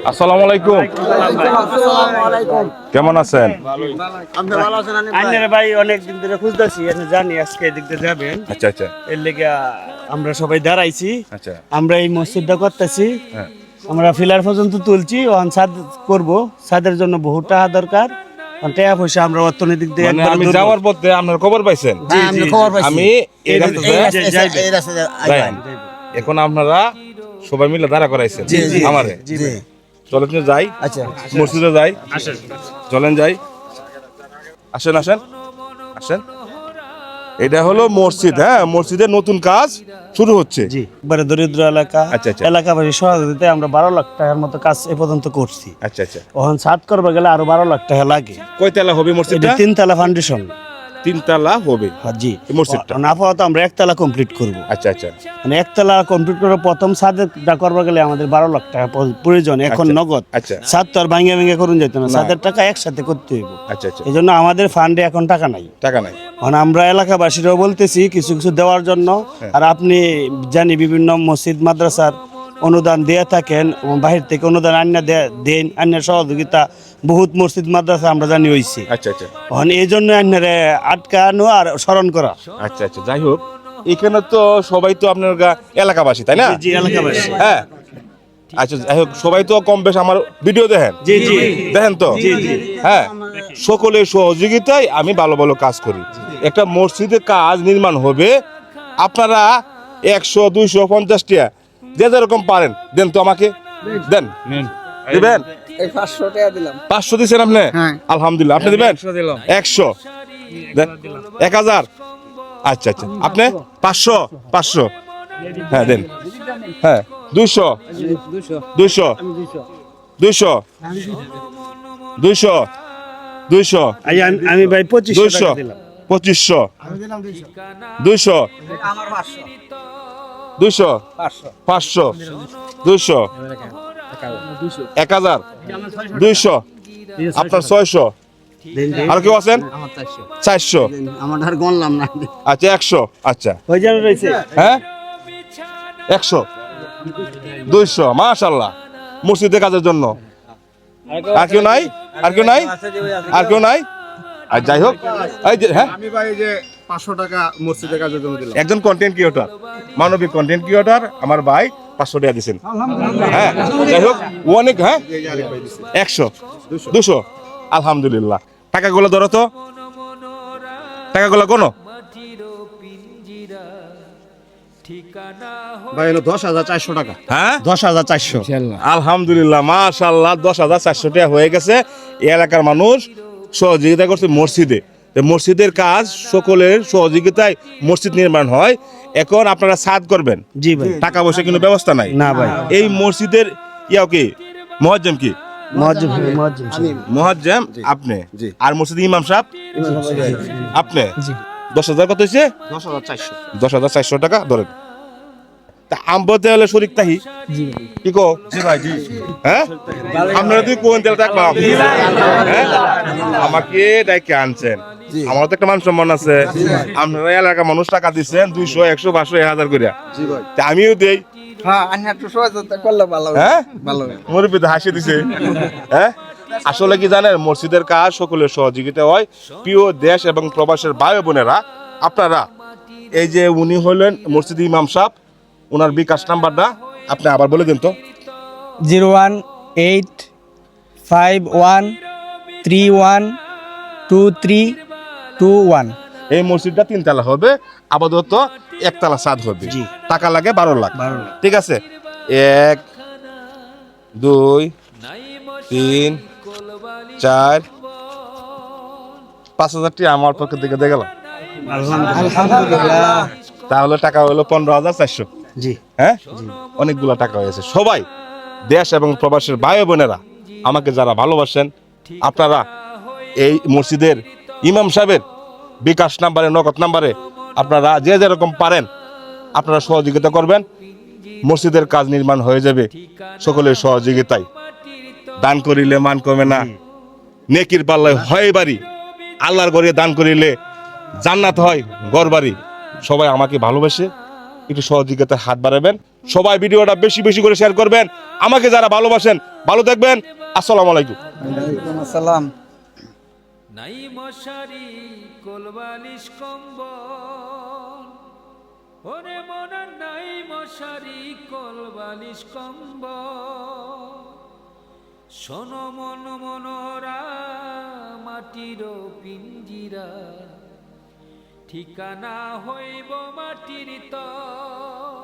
আসসালামু আলাইকুম। কেমন আছেন? ভাই অনেকদিন ধরে খুঁজতেছি, জানি আজকে এদিক দিয়ে যাবেন। আচ্ছা আচ্ছা এর লেগে আমরা সবাই দাঁড়াইছি। আচ্ছা। আমরা এই মসজিদটা করতেছি, হ্যাঁ আমরা ফিলার পর্যন্ত তুলছি, ওখান ছাদ করবো। ছাদের জন্য বহু টাকা দরকার, টাকা পয়সা আমরা অর্থনৈতিক দিয়ে মানে আমি যাওয়ার পথে আপনার খবর পাইছেন? আমি এই রাস্তায় যাই। এখন আপনারা সবাই মিলে দাঁড়া করাইছেন আমারে। চলেন যাই, মসজিদে যাই, চলেন যাই, আসেন আসেন আসেন। এটা হলো মসজিদ। হ্যাঁ, মসজিদের নতুন কাজ শুরু হচ্ছে। একবারে দরিদ্র এলাকা, আচ্ছা, আচ্ছা। এলাকাবাসী সহযোগিতায় আমরা 12 লাখ টাকার মতো কাজ এ পর্যন্ত করছি। আচ্ছা আচ্ছা। ওখান ছাদ করবে গেলে আরো 12 লাখ টাকা লাগে। কয়তলা হবে মসজিদটা? 3 তলা ফাউন্ডেশন। 3 তলা হবে। হ্যাঁ জি, এই মসজিদটা। আপাতত আমরা 1 তলা কমপ্লিট করব। আচ্ছা আচ্ছা। মানে 1 তলা কমপ্লিট করে প্রথম ছাদটা করবে গেলে আমাদের 12 লাখ টাকা প্রয়োজন এখন নগদ। আচ্ছা। ছাদ তো আর ভাঙে ভেঙে করুন যেত না, ছাদের টাকা একসাথে করতে হইব। আচ্ছা আচ্ছা। এই জন্য আমাদের ফান্ডে এখন টাকা নাই। টাকা নাই। মানে আমরা এলাকাবাসীরাও বলতেছি কিছু কিছু দেওয়ার জন্য। আর আপনি জানি বিভিন্ন মসজিদ মাদ্রাসার অনুদান দিয়ে থাকেন, বাহির থেকে অনুদান দেন, আন্যার সহযোগিতা বহুত মসজিদ মাদ্রাসা আমরা জানি হইছে। আচ্ছা আচ্ছা। মানে এই জন্য আন্যারে আটকানো আর স্মরণ করা। আচ্ছা আচ্ছা। যাই হোক, এখানে তো সবাই তো আপনার এলাকাবাসী, তাই না? জি, এলাকাবাসী। হ্যাঁ। আচ্ছা, যাই হোক, সবাই তো কম বেশ আমার ভিডিও দেখেন। জি জি, দেখেন তো? জি জি। হ্যাঁ, সকলের সহযোগিতায় আমি ভালো ভালো কাজ করি। একটা মসজিদে কাজ নির্মাণ হবে, আপনারা 100, 200, 50 টাকা যে যেরকম পারেন দেন তো আমাকে, দেন। দিবেন? 500 টাকা দিলাম। 500 দিচ্ছেন আপনি? আলহামদুলিল্লাহ। আপনি দিবেন? 100 দেন। 1000। আচ্ছা আচ্ছা। আপনি 500? 500। হ্যাঁ দেন। হ্যাঁ 200 200 200 200 200 আমি ভাই 2500 200 টাকা দিলাম। 2500 200 আমার 500 200 500 500 200 1000 200 আপনার 600। আর কেউ আছেন? আমার 400 400। আমার আর গণলাম না। আচ্ছা 100। আচ্ছা ওই জায়গা রয়েছে। হ্যাঁ 100 200। মাশাআল্লাহ, মসজিদের কাজের জন্য। আর কেউ নাই? আর কেউ নাই? আর কেউ নাই? আর যাই হোক, এই যে হ্যাঁ, আমি ভাই যে 500 টাকা মসজিদের কাজের জন্য দিলাম। একজন কন্টেন্ট ক্রিয়েটর, মানবিক কন্টেন্ট ক্রিয়েটর আমার ভাই 500 টাকা দিয়েছেন। হ্যাঁ, যাই হোক, ও অনেক। হ্যাঁ 100 200। আলহামদুলিল্লাহ। টাকাগুলো ধরো তো, টাকাগুলো কোনো ভাই হলো 10,400 টাকা। হ্যাঁ 10,400। আলহামদুলিল্লাহ, মাশাআল্লাহ। 10,400 টাকা হয়ে গেছে। এই এলাকার মানুষ সহযোগিতা করছে মসজিদে। মসজিদের কাজ সকলের সহযোগিতায় মসজিদ নির্মাণ হয়। এখন আপনারা ছাদ করবেন। জি ভাই। টাকা পয়সা কোনো ব্যবস্থা নাই। না ভাই। এই মসজিদের ইয়াও কি মুয়াজ্জম কি? মুয়াজ্জম আপনি। আর মসজিদের ইমাম সাহেব আপনি। 10,000 কত হয়েছে? 10,400। 10,400 টাকা ধরেন। তা আমবতে হলে শরীক তাহি কি কো? জি ভাই জি। হ্যাঁ, আপনারা তুই কোন তেল রাখলাম? হ্যাঁ, আমাকে ডাইকে আনছেন, আমার তো একটা মান সম্মান আছে। আপনারা এলাকার মানুষ টাকা দিচ্ছেন 200, 100, 500, 1000 করে। জি ভাই। তা আমিও দেই। হ্যাঁ, আন্না একটু সহযোগিতা করলে ভালো হবে। হ্যাঁ, ভালো হবে। মুরব্বি তো হাসি দিছে। হ্যাঁ, আসলে কি জানেন, মসজিদের কাজ সকলের সহযোগিতা হয়। প্রিয় দেশ এবং প্রবাসের ভাই বোনেরা, আপনারা এই যে উনি হলেন মসজিদ ইমাম সাহেব, ওনার বিকাশ নাম্বারটা আপনি আবার বলে দিন তো। 01851312321। এই মসজিদটা 3 তলা হবে, আপাতত 1 তলা ছাদ হবে। টাকা লাগে 12 লাখ। ঠিক আছে, 1 2 3 4 5,000 টাকা আমার পকেট থেকে দিয়ে গেল। আলহামদুলিল্লাহ। তাহলে টাকা হলো 15,400। জি হ্যাঁ, অনেকগুলা টাকা হয়েছে। সবাই দেশ এবং প্রবাসের ভাই বোনেরা আমাকে যারা ভালোবাসেন, আপনারা এই মসজিদের ইমাম সাহেবের বিকাশ নাম্বারে, নগদ নাম্বারে আপনারা যে যেরকম পারেন আপনারা সহযোগিতা করবেন। মসজিদের কাজ নির্মাণ হয়ে যাবে সকলের সহযোগিতায়। দান করিলে মান কমে না, নেকির পাল্লায় হয় বাড়ি। আল্লাহর ঘরে দান করিলে জান্নাত হয় ঘর বাড়ি। সবাই আমাকে ভালোবাসে, একটু সহযোগিতার হাত বাড়াবেন। সবাই ভিডিওটা বেশি বেশি করে শেয়ার করবেন। আমাকে যারা ভালোবাসেন ভালো থাকবেন। আসসালামু আলাইকুম। ওয়ালাইকুম আসসালাম। নাই মশারি কোলবালিশ কম্বল, ওরে মনা নাই মশারি কোলবালিশ কম্বল, শোনো মন মনোরা মাটির পিঞ্জিরা, ঠিকানা হইব মাটির তল।